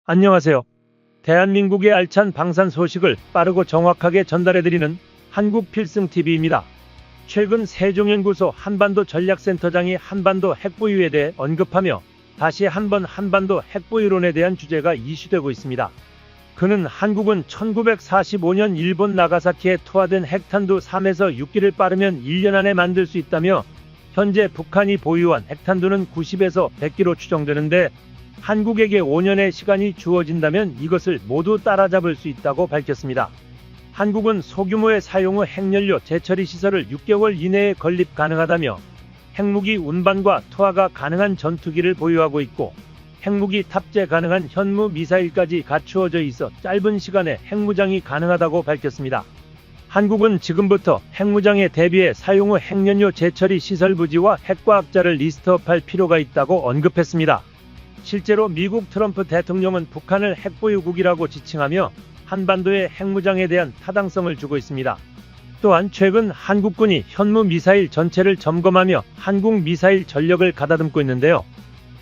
안녕하세요. 대한민국의 알찬 방산 소식을 빠르고 정확하게 전달해드리는 한국필승TV입니다. 최근 세종연구소 한반도 전략센터장이 한반도 핵보유에 대해 언급하며 다시 한번 한반도 핵보유론에 대한 주제가 이슈되고 있습니다. 그는 한국은 1945년 일본 나가사키에 투하된 핵탄두 3에서 6기를 빠르면 1년 안에 만들 수 있다며 현재 북한이 보유한 핵탄두는 90에서 100기로 추정되는데 한국에게 5년의 시간이 주어진다면 이것을 모두 따라잡을 수 있다고 밝혔습니다. 한국은 소규모의 사용 후 핵연료 재처리 시설을 6개월 이내에 건립 가능하다며 핵무기 운반과 투하가 가능한 전투기를 보유하고 있고 핵무기 탑재 가능한 현무 미사일까지 갖추어져 있어 짧은 시간에 핵무장이 가능하다고 밝혔습니다. 한국은 지금부터 핵무장에 대비해 사용 후 핵연료 재처리 시설 부지와 핵과학자를 리스트업할 필요가 있다고 언급했습니다. 실제로 미국 트럼프 대통령은 북한을 핵보유국이라고 지칭하며 한반도의 핵무장에 대한 타당성을 주고 있습니다. 또한 최근 한국군이 현무 미사일 전체를 점검하며 한국 미사일 전력을 가다듬고 있는데요.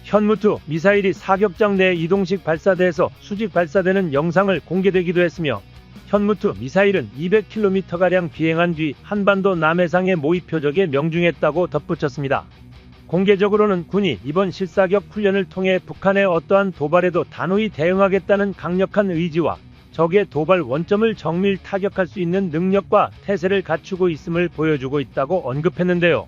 현무2 미사일이 사격장 내 이동식 발사대에서 수직 발사되는 영상을 공개되기도 했으며 현무2 미사일은 200km가량 비행한 뒤 한반도 남해상의 모의 표적에 명중했다고 덧붙였습니다. 공개적으로는 군이 이번 실사격 훈련을 통해 북한의 어떠한 도발에도 단호히 대응하겠다는 강력한 의지와 적의 도발 원점을 정밀 타격할 수 있는 능력과 태세를 갖추고 있음을 보여주고 있다고 언급했는데요.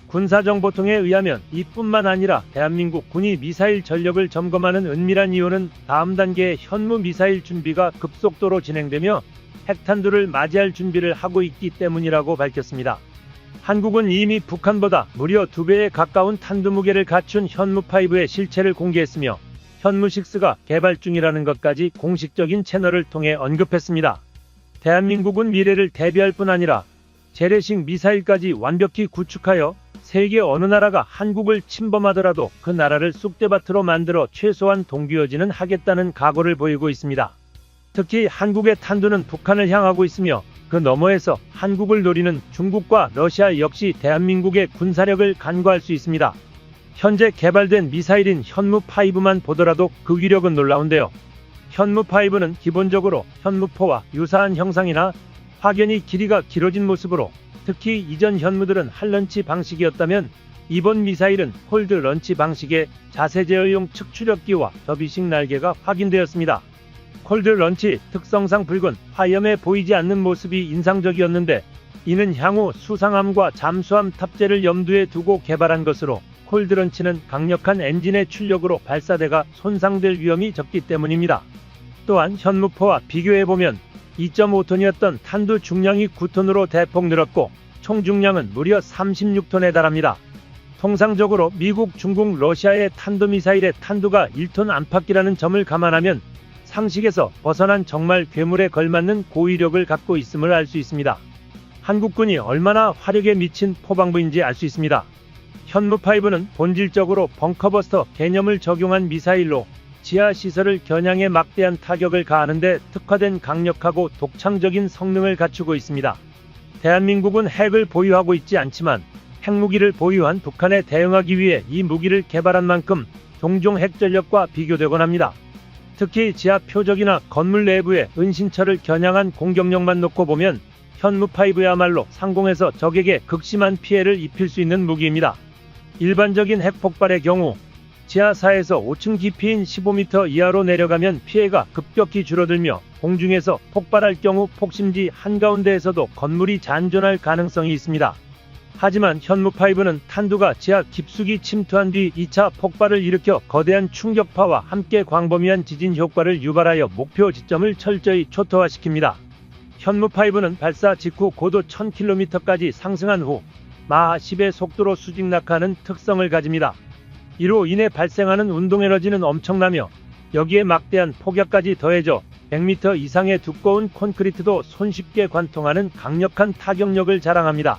군사정보통에 의하면 이뿐만 아니라 대한민국 군이 미사일 전력을 점검하는 은밀한 이유는 다음 단계의 현무 미사일 준비가 급속도로 진행되며 핵탄두를 맞이할 준비를 하고 있기 때문이라고 밝혔습니다. 한국은 이미 북한보다 무려 2배에 가까운 탄두 무게를 갖춘 현무5의 실체를 공개했으며 현무6가 개발 중이라는 것까지 공식적인 채널을 통해 언급했습니다. 대한민국은 미래를 대비할 뿐 아니라 재래식 미사일까지 완벽히 구축하여 세계 어느 나라가 한국을 침범하더라도 그 나라를 쑥대밭으로 만들어 최소한 동기여지는 하겠다는 각오를 보이고 있습니다. 특히 한국의 탄두는 북한을 향하고 있으며 그 너머에서 한국을 노리는 중국과 러시아 역시 대한민국의 군사력을 간과할 수 있습니다. 현재 개발된 미사일인 현무5만 보더라도 그 위력은 놀라운데요. 현무5는 기본적으로 현무4와 유사한 형상이나 확연히 길이가 길어진 모습으로 특히 이전 현무들은 할런치 방식이었다면 이번 미사일은 홀드 런치 방식의 자세 제어용 측추력기와 접이식 날개가 확인되었습니다. 콜드 런치 특성상 붉은 화염에 보이지 않는 모습이 인상적이었는데 이는 향후 수상함과 잠수함 탑재를 염두에 두고 개발한 것으로 콜드 런치는 강력한 엔진의 출력으로 발사대가 손상될 위험이 적기 때문입니다. 또한 현무4와 비교해보면 2.5톤이었던 탄두 중량이 9톤으로 대폭 늘었고 총 중량은 무려 36톤에 달합니다. 통상적으로 미국, 중국, 러시아의 탄도미사일의 탄두가 1톤 안팎이라는 점을 감안하면 상식에서 벗어난 정말 괴물에 걸맞는 고위력을 갖고 있음을 알 수 있습니다. 한국군이 얼마나 화력에 미친 포방부인지 알 수 있습니다. 현무5는 본질적으로 벙커버스터 개념을 적용한 미사일로 지하시설을 겨냥해 막대한 타격을 가하는데 특화된 강력하고 독창적인 성능을 갖추고 있습니다. 대한민국은 핵을 보유하고 있지 않지만 핵무기를 보유한 북한에 대응하기 위해 이 무기를 개발한 만큼 종종 핵전력과 비교되곤 합니다. 특히 지하 표적이나 건물 내부의 은신처를 겨냥한 공격력만 놓고 보면 현무5야말로 상공에서 적에게 극심한 피해를 입힐 수 있는 무기입니다. 일반적인 핵폭발의 경우 지하 4에서 5층 깊이인 15m 이하로 내려가면 피해가 급격히 줄어들며 공중에서 폭발할 경우 폭심지 한가운데에서도 건물이 잔존할 가능성이 있습니다. 하지만 현무5는 탄두가 지하 깊숙이 침투한 뒤 2차 폭발을 일으켜 거대한 충격파와 함께 광범위한 지진 효과를 유발하여 목표 지점을 철저히 초토화시킵니다. 현무5는 발사 직후 고도 1000km까지 상승한 후 마하 10의 속도로 수직 낙하하는 특성을 가집니다. 이로 인해 발생하는 운동에너지는 엄청나며 여기에 막대한 폭약까지 더해져 100m 이상의 두꺼운 콘크리트도 손쉽게 관통하는 강력한 타격력을 자랑합니다.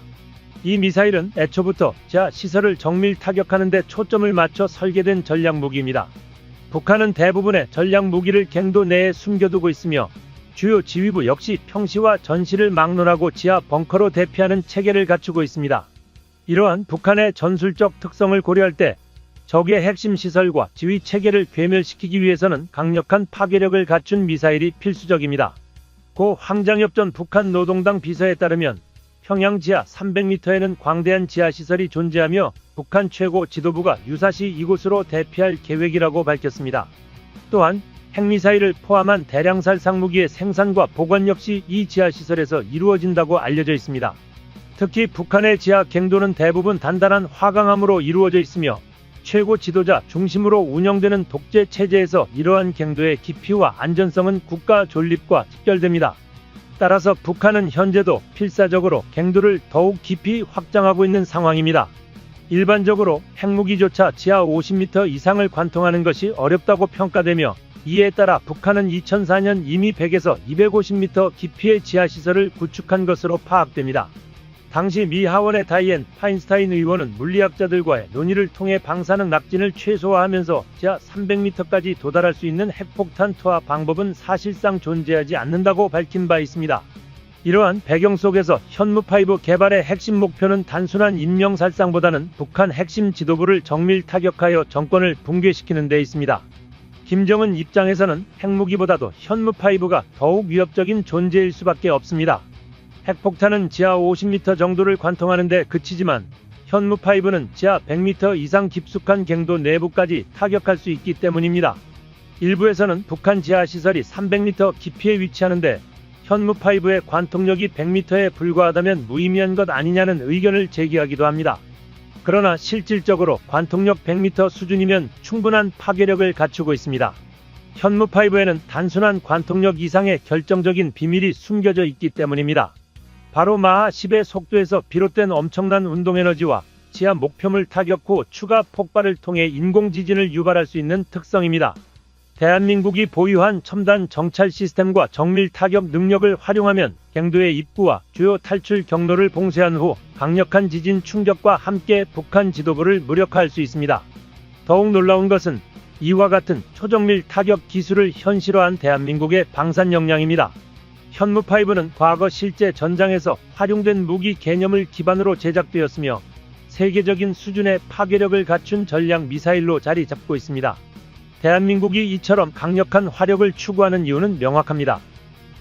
이 미사일은 애초부터 지하 시설을 정밀 타격하는 데 초점을 맞춰 설계된 전략무기입니다. 북한은 대부분의 전략무기를 갱도 내에 숨겨두고 있으며 주요 지휘부 역시 평시와 전시를 막론하고 지하 벙커로 대피하는 체계를 갖추고 있습니다. 이러한 북한의 전술적 특성을 고려할 때 적의 핵심 시설과 지휘 체계를 괴멸시키기 위해서는 강력한 파괴력을 갖춘 미사일이 필수적입니다. 고 황장엽 전 북한 노동당 비서에 따르면 평양 지하 300m에는 광대한 지하시설이 존재하며 북한 최고 지도부가 유사시 이곳으로 대피할 계획이라고 밝혔습니다. 또한 핵미사일을 포함한 대량살 상무기의 생산과 보관 역시 이 지하시설에서 이루어진다고 알려져 있습니다. 특히 북한의 지하 갱도는 대부분 단단한 화강암으로 이루어져 있으며 최고 지도자 중심으로 운영되는 독재 체제에서 이러한 갱도의 깊이와 안전성은 국가 존립과 직결됩니다. 따라서 북한은 현재도 필사적으로 갱도를 더욱 깊이 확장하고 있는 상황입니다. 일반적으로 핵무기조차 지하 50m 이상을 관통하는 것이 어렵다고 평가되며 이에 따라 북한은 2004년 이미 100에서 250m 깊이의 지하시설을 구축한 것으로 파악됩니다. 당시 미 하원의 다이앤 파인스타인 의원은 물리학자들과의 논의를 통해 방사능 낙진을 최소화하면서 지하 300m까지 도달할 수 있는 핵폭탄 투하 방법은 사실상 존재하지 않는다고 밝힌 바 있습니다. 이러한 배경 속에서 현무5 개발의 핵심 목표는 단순한 인명살상보다는 북한 핵심 지도부를 정밀 타격하여 정권을 붕괴시키는 데 있습니다. 김정은 입장에서는 핵무기보다도 현무5가 더욱 위협적인 존재일 수밖에 없습니다. 핵폭탄은 지하 50m 정도를 관통하는 데 그치지만 현무5는 지하 100m 이상 깊숙한 갱도 내부까지 타격할 수 있기 때문입니다. 일부에서는 북한 지하시설이 300m 깊이에 위치하는데 현무5의 관통력이 100m에 불과하다면 무의미한 것 아니냐는 의견을 제기하기도 합니다. 그러나 실질적으로 관통력 100m 수준이면 충분한 파괴력을 갖추고 있습니다. 현무5에는 단순한 관통력 이상의 결정적인 비밀이 숨겨져 있기 때문입니다. 바로 마하 10의 속도에서 비롯된 엄청난 운동에너지와 지하 목표물 타격 후 추가 폭발을 통해 인공지진을 유발할 수 있는 특성입니다. 대한민국이 보유한 첨단 정찰 시스템과 정밀 타격 능력을 활용하면 갱도의 입구와 주요 탈출 경로를 봉쇄한 후 강력한 지진 충격과 함께 북한 지도부를 무력화할 수 있습니다. 더욱 놀라운 것은 이와 같은 초정밀 타격 기술을 현실화한 대한민국의 방산 역량입니다. 현무5는 과거 실제 전장에서 활용된 무기 개념을 기반으로 제작되었으며 세계적인 수준의 파괴력을 갖춘 전략 미사일로 자리 잡고 있습니다. 대한민국이 이처럼 강력한 화력을 추구하는 이유는 명확합니다.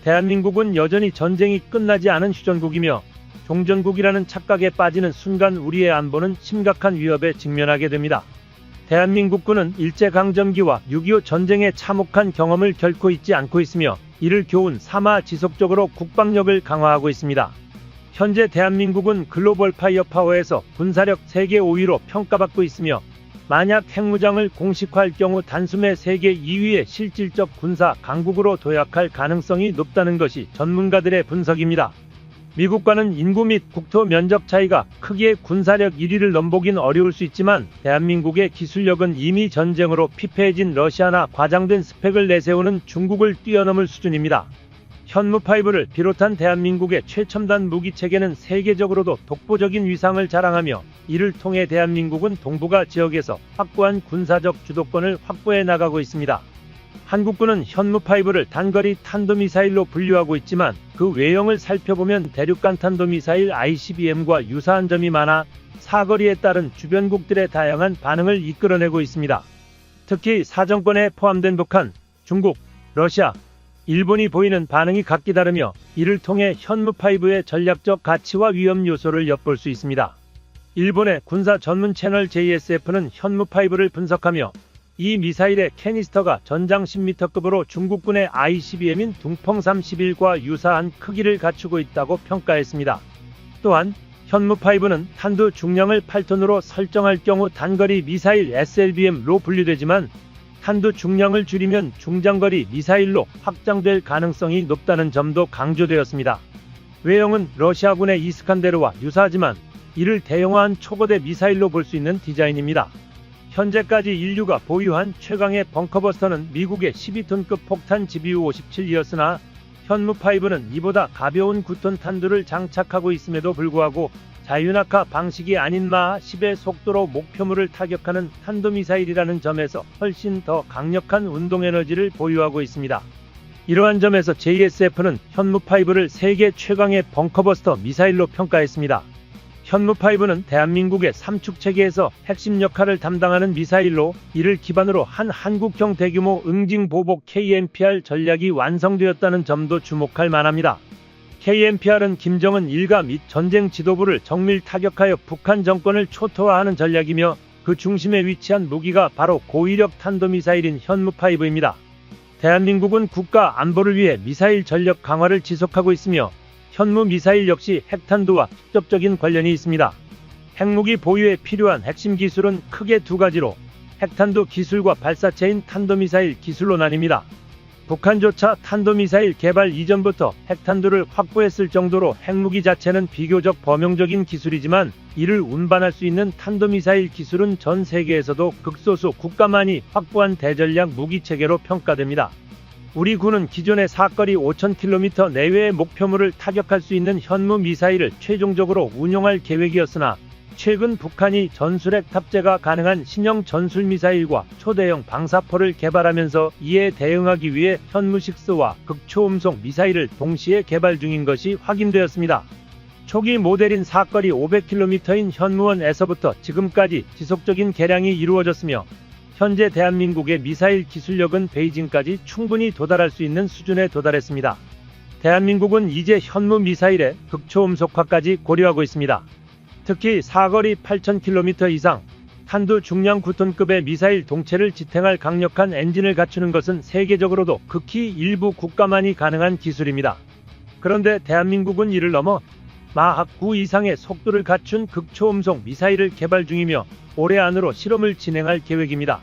대한민국은 여전히 전쟁이 끝나지 않은 휴전국이며 종전국이라는 착각에 빠지는 순간 우리의 안보는 심각한 위협에 직면하게 됩니다. 대한민국군은 일제강점기와 6.25 전쟁에 참혹한 경험을 결코 잊지 않고 있으며 이를 교훈 삼아 지속적으로 국방력을 강화하고 있습니다. 현재 대한민국은 글로벌 파이어 파워에서 군사력 세계 5위로 평가받고 있으며 만약 핵무장을 공식화할 경우 단숨에 세계 2위의 실질적 군사 강국으로 도약할 가능성이 높다는 것이 전문가들의 분석입니다. 미국과는 인구 및 국토 면적 차이가 크기에 군사력 1위를 넘보긴 어려울 수 있지만 대한민국의 기술력은 이미 전쟁으로 피폐해진 러시아나 과장된 스펙을 내세우는 중국을 뛰어넘을 수준입니다. 현무5를 비롯한 대한민국의 최첨단 무기체계는 세계적으로도 독보적인 위상을 자랑하며 이를 통해 대한민국은 동북아 지역에서 확고한 군사적 주도권을 확보해 나가고 있습니다. 한국군은 현무5를 단거리 탄도미사일로 분류하고 있지만 그 외형을 살펴보면 대륙간 탄도미사일 ICBM과 유사한 점이 많아 사거리에 따른 주변국들의 다양한 반응을 이끌어내고 있습니다. 특히 사정권에 포함된 북한, 중국, 러시아, 일본이 보이는 반응이 각기 다르며 이를 통해 현무5의 전략적 가치와 위험 요소를 엿볼 수 있습니다. 일본의 군사 전문 채널 JSF는 현무5를 분석하며 이 미사일의 캐니스터가 전장 10m급으로 중국군의 ICBM인 둥펑31과 유사한 크기를 갖추고 있다고 평가했습니다. 또한 현무5는 탄두 중량을 8톤으로 설정할 경우 단거리 미사일 SLBM로 분류되지만 탄두 중량을 줄이면 중장거리 미사일로 확장될 가능성이 높다는 점도 강조되었습니다. 외형은 러시아군의 이스칸데르와 유사하지만 이를 대형화한 초거대 미사일로 볼 수 있는 디자인입니다. 현재까지 인류가 보유한 최강의 벙커버스터는 미국의 12톤급 폭탄 GBU-57이었으나 현무5는 이보다 가벼운 9톤 탄두를 장착하고 있음에도 불구하고 자유낙하 방식이 아닌 마하 10의 속도로 목표물을 타격하는 탄도미사일이라는 점에서 훨씬 더 강력한 운동에너지를 보유하고 있습니다. 이러한 점에서 JSF는 현무5를 세계 최강의 벙커버스터 미사일로 평가했습니다. 현무5는 대한민국의 삼축체계에서 핵심 역할을 담당하는 미사일로 이를 기반으로 한 한국형 대규모 응징보복 KMPR 전략이 완성되었다는 점도 주목할 만합니다. KMPR은 김정은 일가 및 전쟁 지도부를 정밀 타격하여 북한 정권을 초토화하는 전략이며 그 중심에 위치한 무기가 바로 고위력 탄도미사일인 현무5입니다. 대한민국은 국가 안보를 위해 미사일 전력 강화를 지속하고 있으며 현무 미사일 역시 핵탄두와 직접적인 관련이 있습니다. 핵무기 보유에 필요한 핵심 기술은 크게 두 가지로 핵탄두 기술과 발사체인 탄도미사일 기술로 나뉩니다. 북한조차 탄도미사일 개발 이전부터 핵탄두를 확보했을 정도로 핵무기 자체는 비교적 범용적인 기술이지만 이를 운반할 수 있는 탄도미사일 기술은 전 세계에서도 극소수 국가만이 확보한 대전략 무기체계로 평가됩니다. 우리 군은 기존의 사거리 5,000km 내외의 목표물을 타격할 수 있는 현무 미사일을 최종적으로 운용할 계획이었으나 최근 북한이 전술핵 탑재가 가능한 신형 전술미사일과 초대형 방사포를 개발하면서 이에 대응하기 위해 현무6와 극초음속 미사일을 동시에 개발 중인 것이 확인되었습니다. 초기 모델인 사거리 500km인 현무1에서부터 지금까지 지속적인 개량이 이루어졌으며 현재 대한민국의 미사일 기술력은 베이징까지 충분히 도달할 수 있는 수준에 도달했습니다. 대한민국은 이제 현무 미사일의 극초음속화까지 고려하고 있습니다. 특히 사거리 8,000km 이상, 탄두 중량 9톤급의 미사일 동체를 지탱할 강력한 엔진을 갖추는 것은 세계적으로도 극히 일부 국가만이 가능한 기술입니다. 그런데 대한민국은 이를 넘어 마학 9 이상의 속도를 갖춘 극초음속 미사일을 개발 중이며 올해 안으로 실험을 진행할 계획입니다.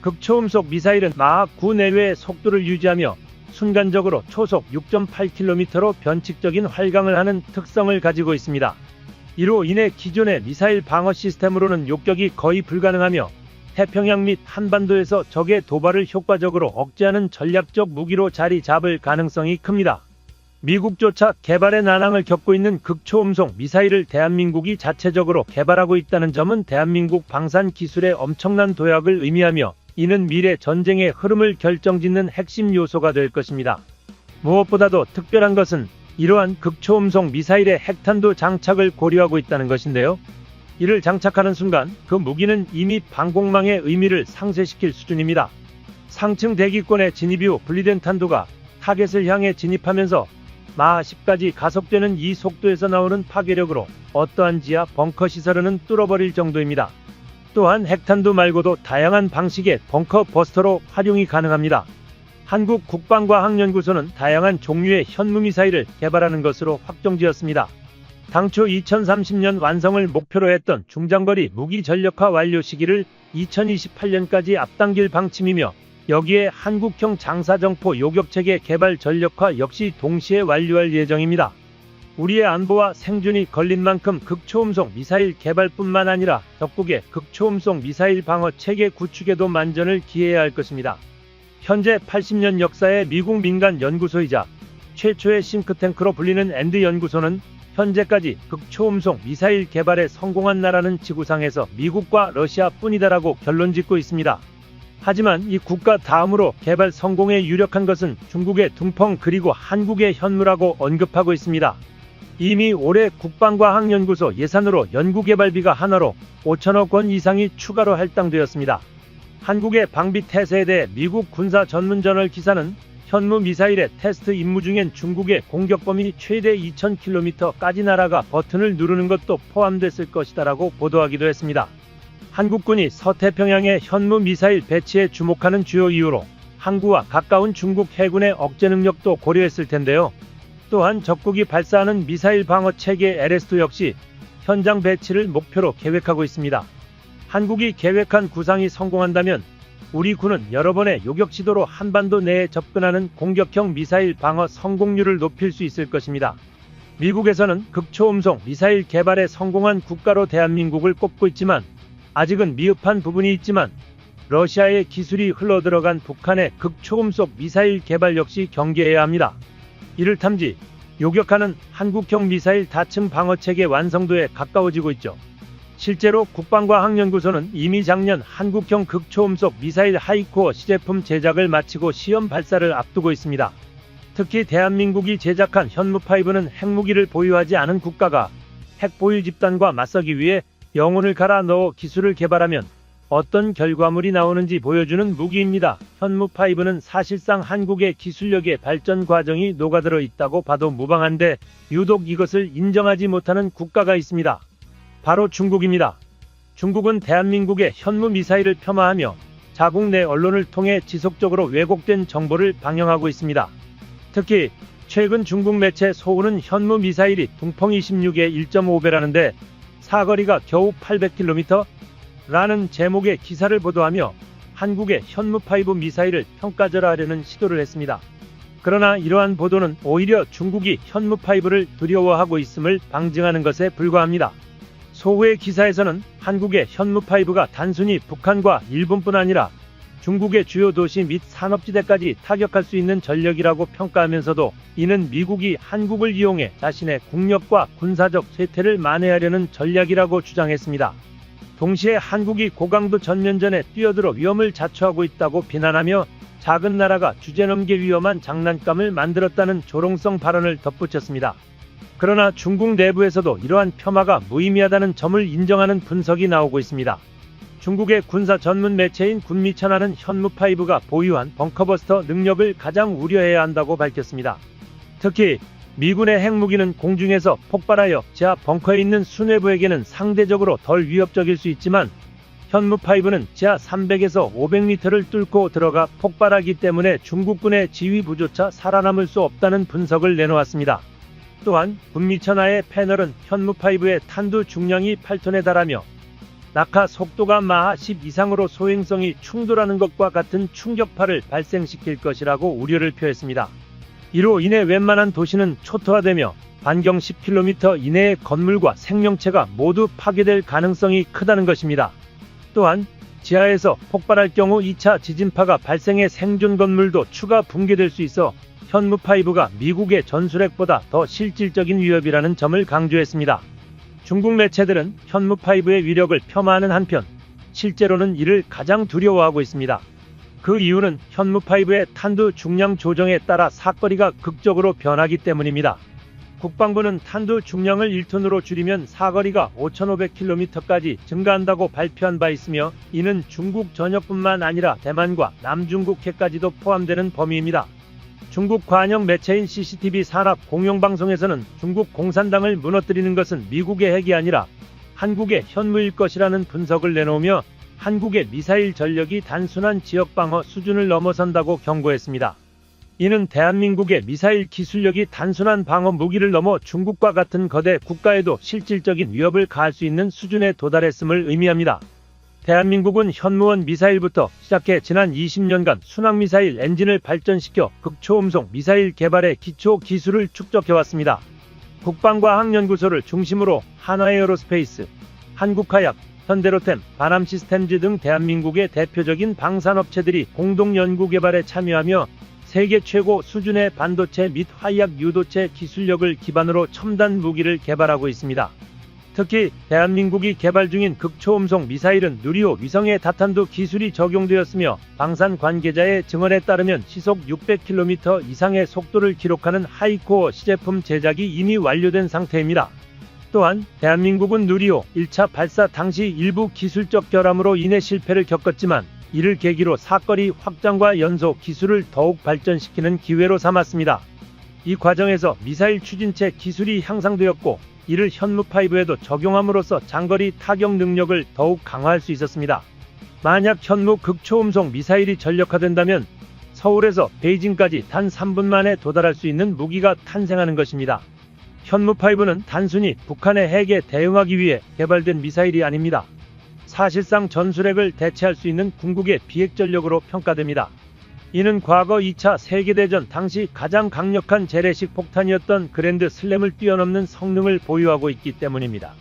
극초음속 미사일은 마학 9 내외의 속도를 유지하며 순간적으로 초속 6.8km로 변칙적인 활강을 하는 특성을 가지고 있습니다. 이로 인해 기존의 미사일 방어 시스템으로는 욕격이 거의 불가능하며 태평양 및 한반도에서 적의 도발을 효과적으로 억제하는 전략적 무기로 자리 잡을 가능성이 큽니다. 미국조차 개발의 난항을 겪고 있는 극초음속 미사일을 대한민국이 자체적으로 개발하고 있다는 점은 대한민국 방산 기술의 엄청난 도약을 의미하며 이는 미래 전쟁의 흐름을 결정짓는 핵심 요소가 될 것입니다. 무엇보다도 특별한 것은 이러한 극초음속 미사일의 핵탄두 장착을 고려하고 있다는 것인데요. 이를 장착하는 순간 그 무기는 이미 방공망의 의미를 상쇄시킬 수준입니다. 상층 대기권에 진입 이후 분리된 탄두가 타겟을 향해 진입하면서 마하 10까지 가속되는 이 속도에서 나오는 파괴력으로 어떠한 지하 벙커 시설은 뚫어버릴 정도입니다. 또한 핵탄두 말고도 다양한 방식의 벙커 버스터로 활용이 가능합니다. 한국 국방과학연구소는 다양한 종류의 현무미사일을 개발하는 것으로 확정지었습니다. 당초 2030년 완성을 목표로 했던 중장거리 무기 전력화 완료 시기를 2028년까지 앞당길 방침이며 여기에 한국형 장사정포 요격체계 개발 전력화 역시 동시에 완료할 예정입니다. 우리의 안보와 생존이 걸린 만큼 극초음속 미사일 개발뿐만 아니라 적국의 극초음속 미사일 방어 체계 구축에도 만전을 기해야 할 것입니다. 현재 80년 역사의 미국 민간 연구소이자 최초의 싱크탱크로 불리는 앤드 연구소는 현재까지 극초음속 미사일 개발에 성공한 나라는 지구상에서 미국과 러시아뿐이다라고 결론짓고 있습니다. 하지만 이 국가 다음으로 개발 성공에 유력한 것은 중국의 둥펑 그리고 한국의 현무라고 언급하고 있습니다. 이미 올해 국방과학연구소 예산으로 연구개발비가 하나로 5천억 원 이상이 추가로 할당되었습니다. 한국의 방비 태세에 대해 미국 군사 전문저널 기사는 현무 미사일의 테스트 임무 중엔 중국의 공격 범위 최대 2,000km까지 날아가 버튼을 누르는 것도 포함됐을 것이다라고 보도하기도 했습니다. 한국군이 서태평양의 현무 미사일 배치에 주목하는 주요 이유로 항구와 가까운 중국 해군의 억제 능력도 고려했을 텐데요. 또한 적국이 발사하는 미사일 방어 체계 LS2 역시 현장 배치를 목표로 계획하고 있습니다. 한국이 계획한 구상이 성공한다면 우리 군은 여러 번의 요격 시도로 한반도 내에 접근하는 공격형 미사일 방어 성공률을 높일 수 있을 것입니다. 미국에서는 극초음속 미사일 개발에 성공한 국가로 대한민국을 꼽고 있지만 아직은 미흡한 부분이 있지만 러시아의 기술이 흘러들어간 북한의 극초음속 미사일 개발 역시 경계해야 합니다. 이를 탐지, 요격하는 한국형 미사일 다층 방어체계 완성도에 가까워지고 있죠. 실제로 국방과학연구소는 이미 작년 한국형 극초음속 미사일 하이코어 시제품 제작을 마치고 시험 발사를 앞두고 있습니다. 특히 대한민국이 제작한 현무5는 핵무기를 보유하지 않은 국가가 핵보유 집단과 맞서기 위해 영혼을 갈아 넣어 기술을 개발하면 어떤 결과물이 나오는지 보여주는 무기입니다. 현무5는 사실상 한국의 기술력의 발전 과정이 녹아들어 있다고 봐도 무방한데 유독 이것을 인정하지 못하는 국가가 있습니다. 바로 중국입니다. 중국은 대한민국의 현무 미사일을 폄하하며 자국 내 언론을 통해 지속적으로 왜곡된 정보를 방영하고 있습니다. 특히 최근 중국 매체 소우는 현무 미사일이 둥펑 26의 1.5배라는데 사거리가 겨우 800km? 라는 제목의 기사를 보도하며 한국의 현무5 미사일을 평가절하하려는 시도를 했습니다. 그러나 이러한 보도는 오히려 중국이 현무5를 두려워하고 있음을 방증하는 것에 불과합니다. 소우의 기사에서는 한국의 현무5가 단순히 북한과 일본뿐 아니라 중국의 주요 도시 및 산업지대까지 타격할 수 있는 전력이라고 평가하면서도 이는 미국이 한국을 이용해 자신의 국력과 군사적 쇠퇴를 만회하려는 전략이라고 주장했습니다. 동시에 한국이 고강도 전면전에 뛰어들어 위험을 자초하고 있다고 비난하며 작은 나라가 주제넘게 위험한 장난감을 만들었다는 조롱성 발언을 덧붙였습니다. 그러나 중국 내부에서도 이러한 폄하가 무의미하다는 점을 인정하는 분석이 나오고 있습니다. 중국의 군사 전문 매체인 군미천하는 현무5가 보유한 벙커버스터 능력을 가장 우려해야 한다고 밝혔습니다. 특히 미군의 핵무기는 공중에서 폭발하여 지하 벙커에 있는 수뇌부에게는 상대적으로 덜 위협적일 수 있지만 현무5는 지하 300에서 500m를 뚫고 들어가 폭발하기 때문에 중국군의 지휘부조차 살아남을 수 없다는 분석을 내놓았습니다. 또한 군미천하의 패널은 현무5의 탄두 중량이 8톤에 달하며 낙하 속도가 마하 10 이상으로 소행성이 충돌하는 것과 같은 충격파를 발생시킬 것이라고 우려를 표했습니다. 이로 인해 웬만한 도시는 초토화되며 반경 10km 이내의 건물과 생명체가 모두 파괴될 가능성이 크다는 것입니다. 또한 지하에서 폭발할 경우 2차 지진파가 발생해 생존 건물도 추가 붕괴될 수 있어 현무5가 미국의 전술핵보다 더 실질적인 위협이라는 점을 강조했습니다. 중국 매체들은 현무5의 위력을 폄하하는 한편 실제로는 이를 가장 두려워하고 있습니다. 그 이유는 현무5의 탄두 중량 조정에 따라 사거리가 극적으로 변하기 때문입니다. 국방부는 탄두 중량을 1톤으로 줄이면 사거리가 5,500km까지 증가한다고 발표한 바 있으며 이는 중국 전역뿐만 아니라 대만과 남중국해까지도 포함되는 범위입니다. 중국 관영 매체인 CCTV 산업 공영방송에서는 중국 공산당을 무너뜨리는 것은 미국의 핵이 아니라 한국의 현무일 것이라는 분석을 내놓으며 한국의 미사일 전력이 단순한 지역방어 수준을 넘어선다고 경고했습니다. 이는 대한민국의 미사일 기술력이 단순한 방어 무기를 넘어 중국과 같은 거대 국가에도 실질적인 위협을 가할 수 있는 수준에 도달했음을 의미합니다. 대한민국은 현무원 미사일부터 시작해 지난 20년간 순항미사일 엔진을 발전시켜 극초음속 미사일 개발의 기초 기술을 축적해왔습니다. 국방과학연구소를 중심으로 한화에어로스페이스, 한국화약, 현대로템, 바남시스템즈 등 대한민국의 대표적인 방산업체들이 공동 연구개발에 참여하며 세계 최고 수준의 반도체 및 화약 유도체 기술력을 기반으로 첨단 무기를 개발하고 있습니다. 특히 대한민국이 개발 중인 극초음속 미사일은 누리호 위성의 다탄두 기술이 적용되었으며 방산 관계자의 증언에 따르면 시속 600km 이상의 속도를 기록하는 하이코어 시제품 제작이 이미 완료된 상태입니다. 또한 대한민국은 누리호 1차 발사 당시 일부 기술적 결함으로 인해 실패를 겪었지만 이를 계기로 사거리 확장과 연소 기술을 더욱 발전시키는 기회로 삼았습니다. 이 과정에서 미사일 추진체 기술이 향상되었고 이를 현무5에도 적용함으로써 장거리 타격 능력을 더욱 강화할 수 있었습니다. 만약 현무 극초음속 미사일이 전력화된다면 서울에서 베이징까지 단 3분 만에 도달할 수 있는 무기가 탄생하는 것입니다. 현무5는 단순히 북한의 핵에 대응하기 위해 개발된 미사일이 아닙니다. 사실상 전술핵을 대체할 수 있는 궁극의 비핵전력으로 평가됩니다. 이는 과거 2차 세계대전 당시 가장 강력한 재래식 폭탄이었던 그랜드 슬램을 뛰어넘는 성능을 보유하고 있기 때문입니다.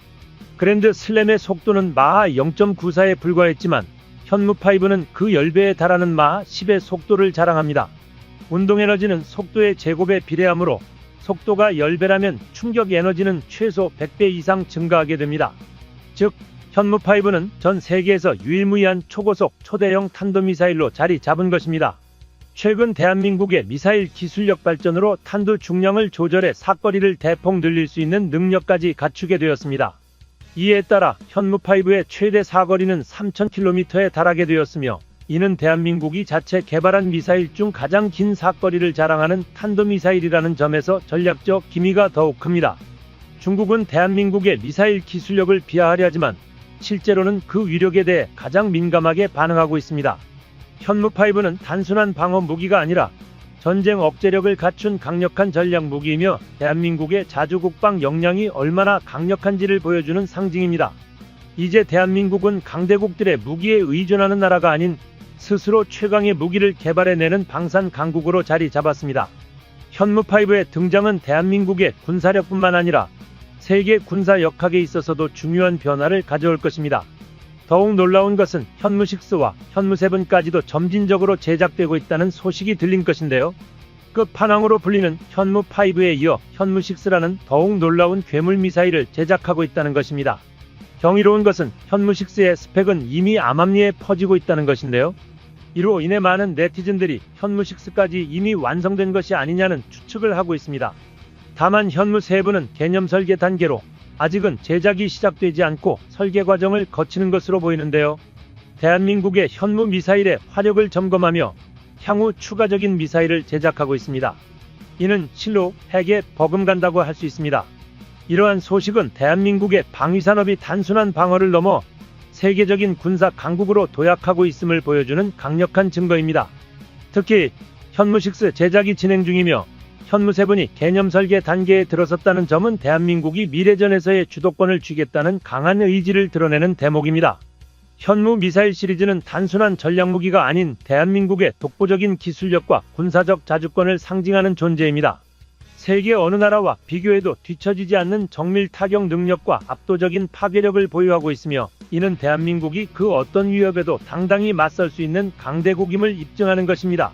그랜드 슬램의 속도는 마하 0.94에 불과했지만 현무5는 그 10배에 달하는 마하 10의 속도를 자랑합니다. 운동에너지는 속도의 제곱에 비례하므로 속도가 10배라면 충격 에너지는 최소 100배 이상 증가하게 됩니다. 즉, 현무5는 전 세계에서 유일무이한 초고속 초대형 탄도미사일로 자리 잡은 것입니다. 최근 대한민국의 미사일 기술력 발전으로 탄두 중량을 조절해 사거리를 대폭 늘릴 수 있는 능력까지 갖추게 되었습니다. 이에 따라 현무5의 최대 사거리는 3,000km에 달하게 되었으며, 이는 대한민국이 자체 개발한 미사일 중 가장 긴 사거리를 자랑하는 탄도미사일이라는 점에서 전략적 기미가 더욱 큽니다. 중국은 대한민국의 미사일 기술력을 비하하려 하지만 실제로는 그 위력에 대해 가장 민감하게 반응하고 있습니다. 현무5는 단순한 방어 무기가 아니라 전쟁 억제력을 갖춘 강력한 전략 무기이며 대한민국의 자주국방 역량이 얼마나 강력한지를 보여주는 상징입니다. 이제 대한민국은 강대국들의 무기에 의존하는 나라가 아닌 스스로 최강의 무기를 개발해내는 방산 강국으로 자리 잡았습니다. 현무5의 등장은 대한민국의 군사력뿐만 아니라 세계 군사 역학에 있어서도 중요한 변화를 가져올 것입니다. 더욱 놀라운 것은 현무6와 현무7까지도 점진적으로 제작되고 있다는 소식이 들린 것인데요. 끝판왕으로 불리는 현무5에 이어 현무6라는 더욱 놀라운 괴물 미사일을 제작하고 있다는 것입니다. 경이로운 것은 현무6의 스펙은 이미 암암리에 퍼지고 있다는 것인데요. 이로 인해 많은 네티즌들이 현무6까지 이미 완성된 것이 아니냐는 추측을 하고 있습니다. 다만 현무7는 개념 설계 단계로 아직은 제작이 시작되지 않고 설계 과정을 거치는 것으로 보이는데요. 대한민국의 현무 미사일의 화력을 점검하며 향후 추가적인 미사일을 제작하고 있습니다. 이는 실로 핵에 버금간다고 할 수 있습니다. 이러한 소식은 대한민국의 방위산업이 단순한 방어를 넘어 세계적인 군사 강국으로 도약하고 있음을 보여주는 강력한 증거입니다. 특히 현무6 제작이 진행 중이며 현무7이 개념 설계 단계에 들어섰다는 점은 대한민국이 미래전에서의 주도권을 쥐겠다는 강한 의지를 드러내는 대목입니다. 현무 미사일 시리즈는 단순한 전략무기가 아닌 대한민국의 독보적인 기술력과 군사적 자주권을 상징하는 존재입니다. 세계 어느 나라와 비교해도 뒤처지지 않는 정밀 타격 능력과 압도적인 파괴력을 보유하고 있으며, 이는 대한민국이 그 어떤 위협에도 당당히 맞설 수 있는 강대국임을 입증하는 것입니다.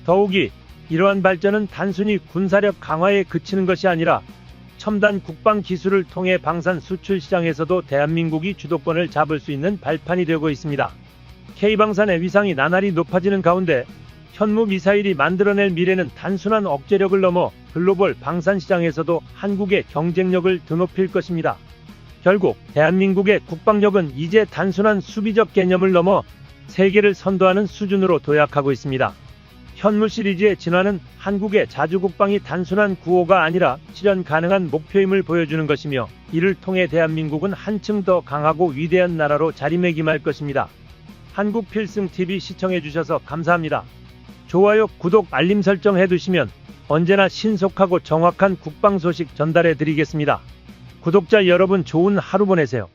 더욱이 이러한 발전은 단순히 군사력 강화에 그치는 것이 아니라 첨단 국방 기술을 통해 방산 수출 시장에서도 대한민국이 주도권을 잡을 수 있는 발판이 되고 있습니다. K방산의 위상이 나날이 높아지는 가운데 현무 미사일이 만들어낼 미래는 단순한 억제력을 넘어 글로벌 방산 시장에서도 한국의 경쟁력을 드높일 것입니다. 결국 대한민국의 국방력은 이제 단순한 수비적 개념을 넘어 세계를 선도하는 수준으로 도약하고 있습니다. 현무 시리즈의 진화는 한국의 자주국방이 단순한 구호가 아니라 실현 가능한 목표임을 보여주는 것이며, 이를 통해 대한민국은 한층 더 강하고 위대한 나라로 자리매김할 것입니다. 한국필승TV 시청해주셔서 감사합니다. 좋아요, 구독, 알림 설정 해두시면 언제나 신속하고 정확한 국방 소식 전달해드리겠습니다. 구독자 여러분, 좋은 하루 보내세요.